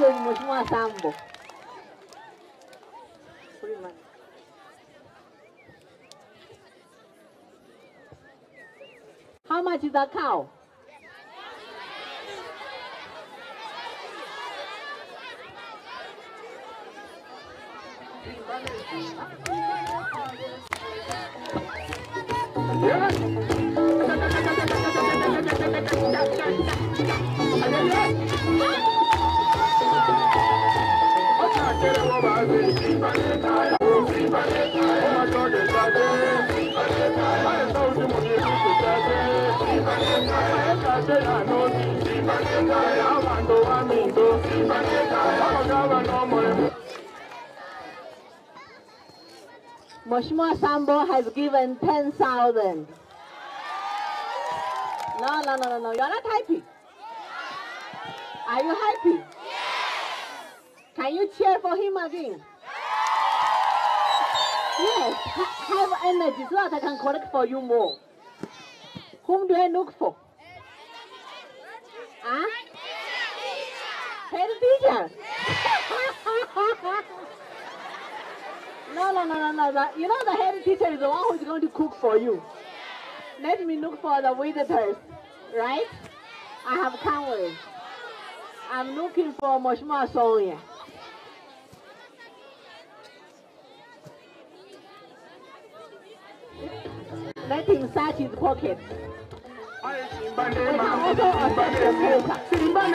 is Mheshimiwa Sambo. How much is a cow? Mheshimiwa Sambo has given 10,000. No, you're not happy. Are you happy? Yes. Can you cheer for him again? Yes, have energy so that I can collect for you more. Whom do I look for? Huh? Head teacher. No. You know the head teacher is the one who's going to cook for you. Let me look for the visitors, right? I have come with. I'm looking for Mheshimiwa Sonia. Let him search his pockets. Simba